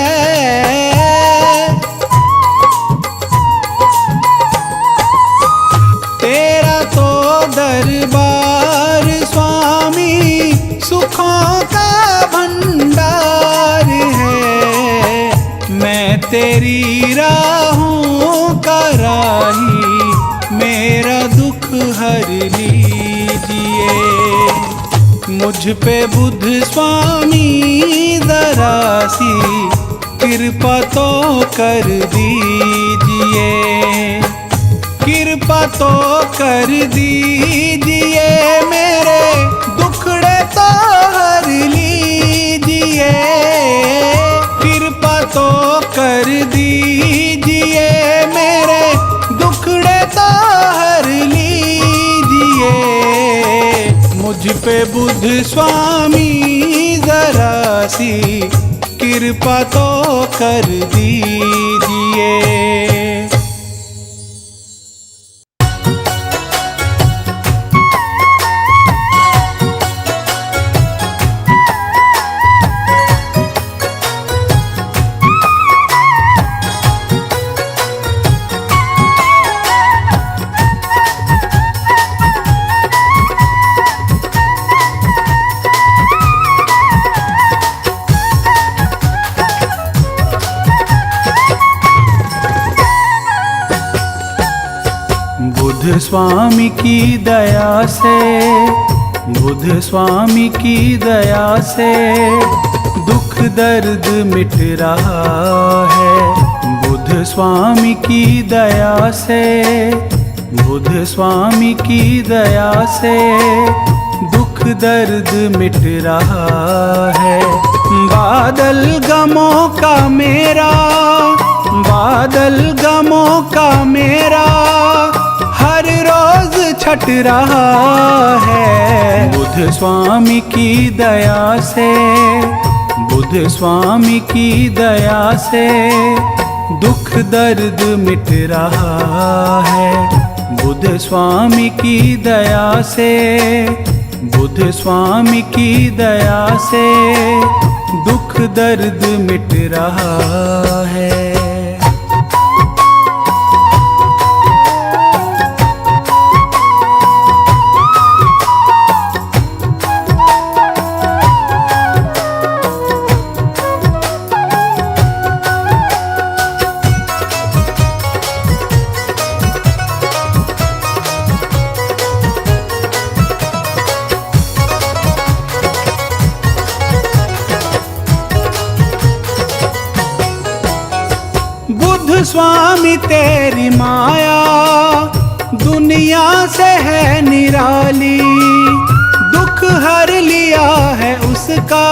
तेरा तो दरबार स्वामी सुखों का भंडार है। मैं तेरी राहों का राही, मेरा दुख हर लीजिए। मुझ पे बुद्ध स्वामी जरा सी कृपा तो कर दीजिए। कृपा तो कर दीजिए, मेरे दुखड़े तो हर लीजिए। कृपा तो कर दीजिए, मेरे दुखड़े तो हर लीजिए। मुझ पे बुद्ध स्वामी जरा सी कृपा तो कर दीजिए। बुद्ध स्वामी की दया से, बुद्ध स्वामी की दया से दुख दर्द मिट रहा है बुद्ध स्वामी की दया से, बुद्ध स्वामी की दया से दुख दर्द मिट रहा है। बादल गमों का मेरा, बादल गमों का मेरा हर रोज छट रहा है बुद्ध स्वामी की दया से, बुद्ध स्वामी की दया से दुख दर्द मिट रहा है बुद्ध स्वामी की दया से, बुद्ध स्वामी की दया से दुख दर्द मिट रहा है। बुद्ध स्वामी तेरी माया दुनिया से है निराली, दुख हर लिया है उसका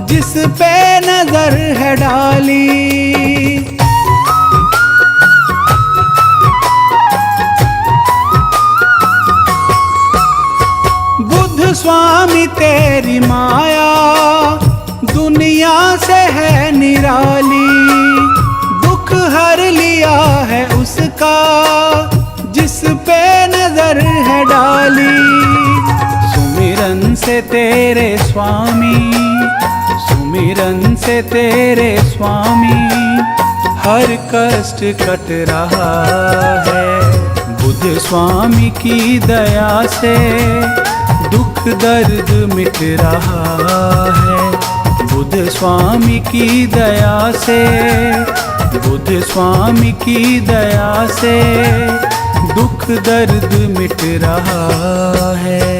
जिस पे नजर है डाली। बुद्ध स्वामी तेरी माया दुनिया से है निराली, हर लिया है उसका जिस पे नजर है डाली। सुमिरन से तेरे स्वामी, सुमिरन से तेरे स्वामी हर कष्ट कट रहा है बुद्ध स्वामी की दया से दुख दर्द मिट रहा है बुद्ध स्वामी की दया से, बुद्ध स्वामी की दया से दुख दर्द मिट रहा है।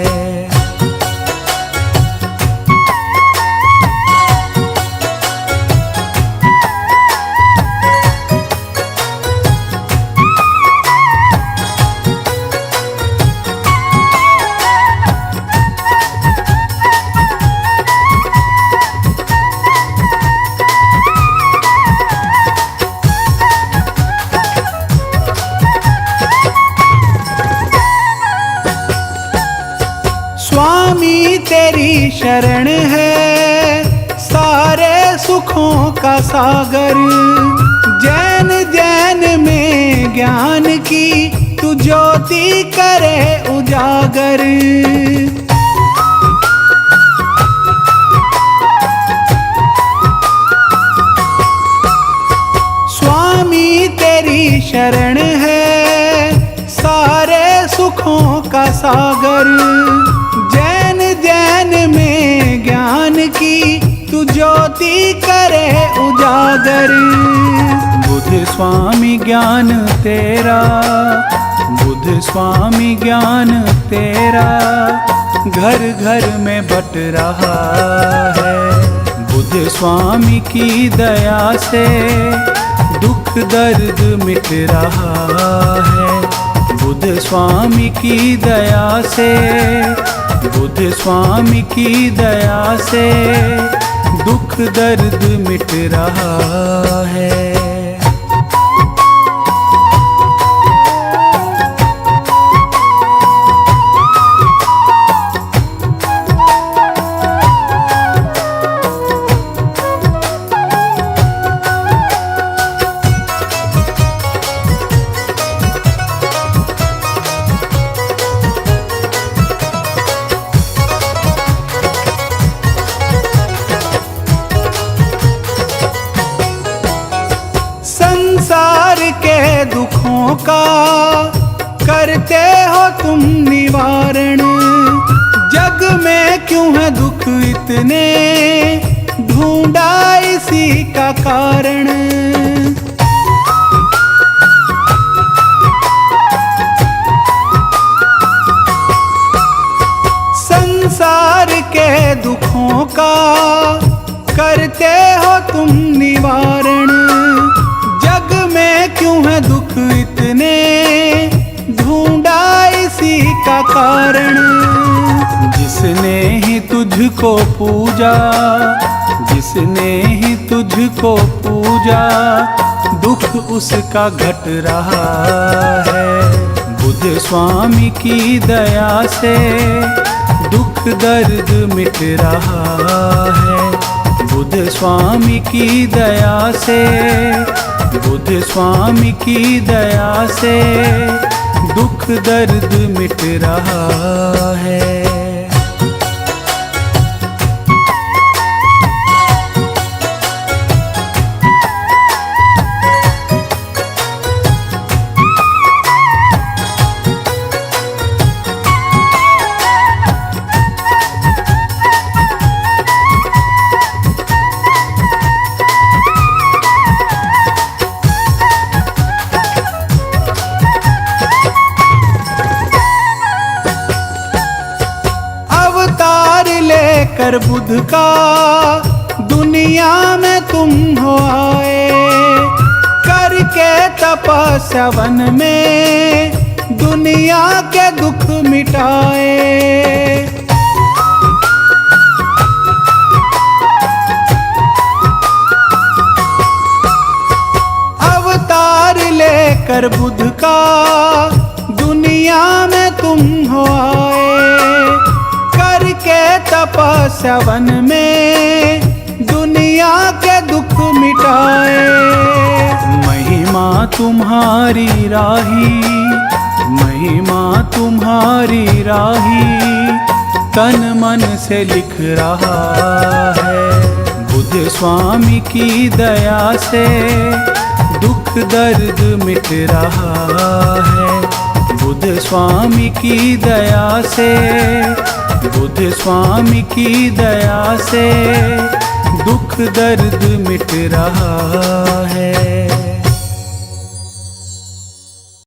स्वामी तेरी शरण है सारे सुखों का सागर, जैन जैन में ज्ञान की तू ज्योति करे उजागर। स्वामी तेरी शरण है सारे सुखों का सागर, जैन जैन में ज्ञान की तू ज्योति करे उजागर। बुद्ध स्वामी ज्ञान तेरा, बुद्ध स्वामी ज्ञान तेरा घर घर में बट रहा है बुद्ध स्वामी की दया से दुख दर्द मिट रहा है बुद्ध स्वामी की दया से, बुद्ध स्वामी की दया से दुख दर्द मिट रहा है। संसार के दुखों का करते हो तुम निवारण, जग में क्यों है दुख इतने ढूंढा इसी का कारण। संसार के दुखों का कर तुझको पूजा, जिसने ही तुझको पूजा, दुख उसका घट रहा है। बुद्ध स्वामी की दया से दुख दर्द मिट रहा है। बुद्ध स्वामी की दया से, बुद्ध स्वामी की दया से दुख दर्द मिट रहा है। कर बुद्ध का दुनिया में तुम हो आए, करके तपस्या वन में दुनिया के दुख मिटाए। अवतार लेकर बुद्ध का दुनिया में तुम हो आए, करके तपस्या वन में दुनिया के दुख मिटाए। महिमा तुम्हारी राही, महिमा तुम्हारी राही, तन मन से लिख रहा है। बुद्ध स्वामी की दया से दुख दर्द मिट रहा है। बुद्ध स्वामी की दया से, बुद्ध स्वामी की दया से दुख दर्द मिट रहा है।